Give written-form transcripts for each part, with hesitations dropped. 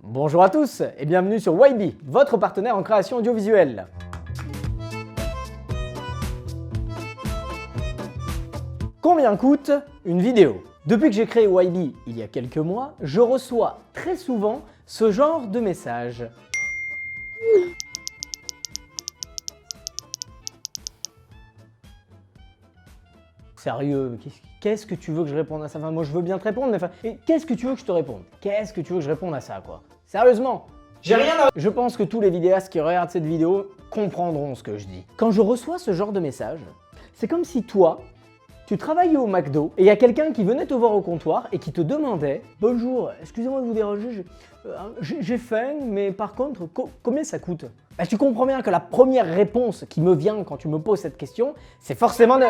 Bonjour à tous et bienvenue sur YB, votre partenaire en création audiovisuelle. Combien coûte une vidéo? Depuis que j'ai créé YB il y a quelques mois, je reçois très souvent ce genre de message. Sérieux, qu'est-ce que tu veux que je réponde à ça? Enfin, moi je veux bien te répondre, mais qu'est-ce que tu veux que je te réponde? Qu'est-ce que tu veux que je réponde à ça, quoi? Sérieusement? J'ai rien à... Je pense que tous les vidéastes qui regardent cette vidéo comprendront ce que je dis. Quand je reçois ce genre de message, c'est comme si toi, tu travaillais au McDo et il y a quelqu'un qui venait te voir au comptoir et qui te demandait « Bonjour, excusez-moi de vous déranger, j'ai faim, mais par contre, combien ça coûte ?» Bah, tu comprends bien que la première réponse qui me vient quand tu me poses cette question, c'est forcément de...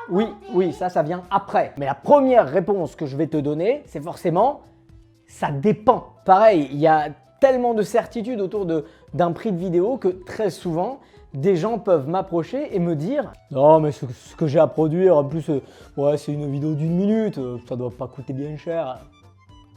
Oui, ça vient après. Mais la première réponse que je vais te donner, c'est forcément « ça dépend ». Pareil, il y a tellement de certitudes autour d'un prix de vidéo que très souvent, des gens peuvent m'approcher et me dire « Non, mais ce que j'ai à produire, en plus, ouais, c'est une vidéo d'1 minute, ça doit pas coûter bien cher,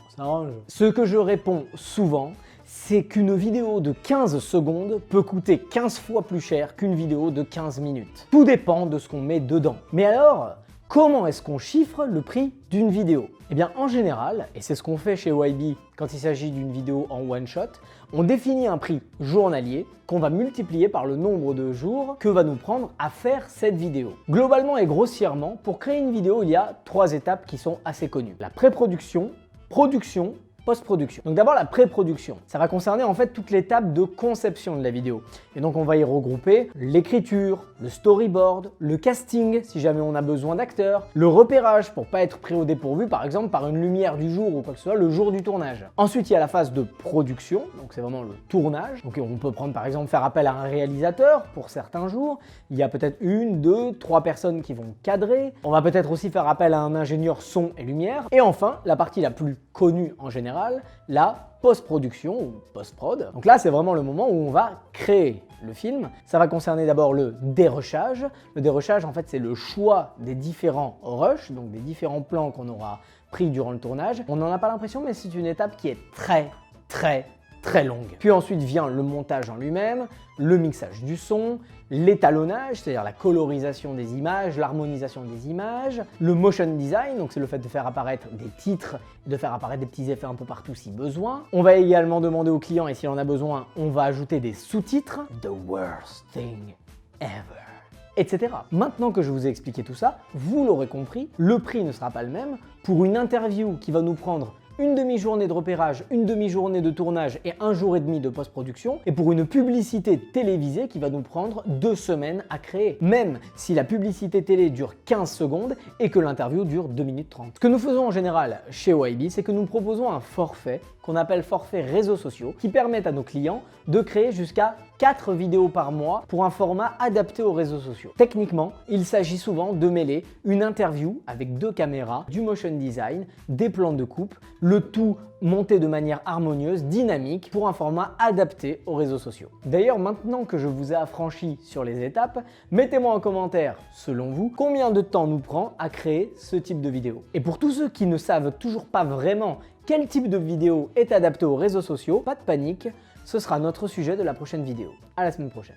on s'arrange. » Ce que je réponds souvent, c'est qu'une vidéo de 15 secondes peut coûter 15 fois plus cher qu'une vidéo de 15 minutes. Tout dépend de ce qu'on met dedans. Mais alors, comment est-ce qu'on chiffre le prix d'une vidéo? Eh bien, en général, et c'est ce qu'on fait chez YB quand il s'agit d'une vidéo en one-shot, on définit un prix journalier qu'on va multiplier par le nombre de jours que va nous prendre à faire cette vidéo. Globalement et grossièrement, pour créer une vidéo, il y a 3 étapes qui sont assez connues. La pré-production, production, post-production. Donc d'abord la pré-production. Ça va concerner en fait toute l'étape de conception de la vidéo. Et donc on va y regrouper l'écriture, le storyboard, le casting si jamais on a besoin d'acteurs, le repérage pour pas être pris au dépourvu par exemple par une lumière du jour ou quoi que ce soit le jour du tournage. Ensuite il y a la phase de production, donc c'est vraiment le tournage. Donc on peut prendre par exemple faire appel à un réalisateur pour certains jours. Il y a peut-être 1, 2, 3 personnes qui vont cadrer. On va peut-être aussi faire appel à un ingénieur son et lumière. Et enfin, la partie la plus connue en général, la post-production ou post-prod. Donc là, c'est vraiment le moment où on va créer le film. Ça va concerner d'abord le dérushage. Le dérushage, en fait, c'est le choix des différents rushs, donc des différents plans qu'on aura pris durant le tournage. On n'en a pas l'impression, mais c'est une étape qui est très longue. Puis ensuite vient le montage en lui-même, le mixage du son, l'étalonnage, c'est-à-dire la colorisation des images, l'harmonisation des images, le motion design, donc c'est le fait de faire apparaître des titres, de faire apparaître des petits effets un peu partout si besoin. On va également demander au client, et s'il en a besoin, on va ajouter des sous-titres, the worst thing ever, etc. Maintenant que je vous ai expliqué tout ça, vous l'aurez compris, le prix ne sera pas le même pour une interview qui va nous prendre une demi-journée de repérage, une demi-journée de tournage et 1 jour et demi de post-production, et pour une publicité télévisée qui va nous prendre 2 semaines à créer, même si la publicité télé dure 15 secondes et que l'interview dure 2 minutes 30. Ce que nous faisons en général chez YB, c'est que nous proposons un forfait qu'on appelle forfait réseaux sociaux, qui permet à nos clients de créer jusqu'à 4 vidéos par mois pour un format adapté aux réseaux sociaux. Techniquement, il s'agit souvent de mêler une interview avec 2 caméras, du motion design, des plans de coupe, le tout monté de manière harmonieuse, dynamique, pour un format adapté aux réseaux sociaux. D'ailleurs, maintenant que je vous ai affranchi sur les étapes, mettez-moi en commentaire, selon vous, combien de temps nous prend à créer ce type de vidéo. Et pour tous ceux qui ne savent toujours pas vraiment quel type de vidéo est adapté aux réseaux sociaux, pas de panique, ce sera notre sujet de la prochaine vidéo. À la semaine prochaine.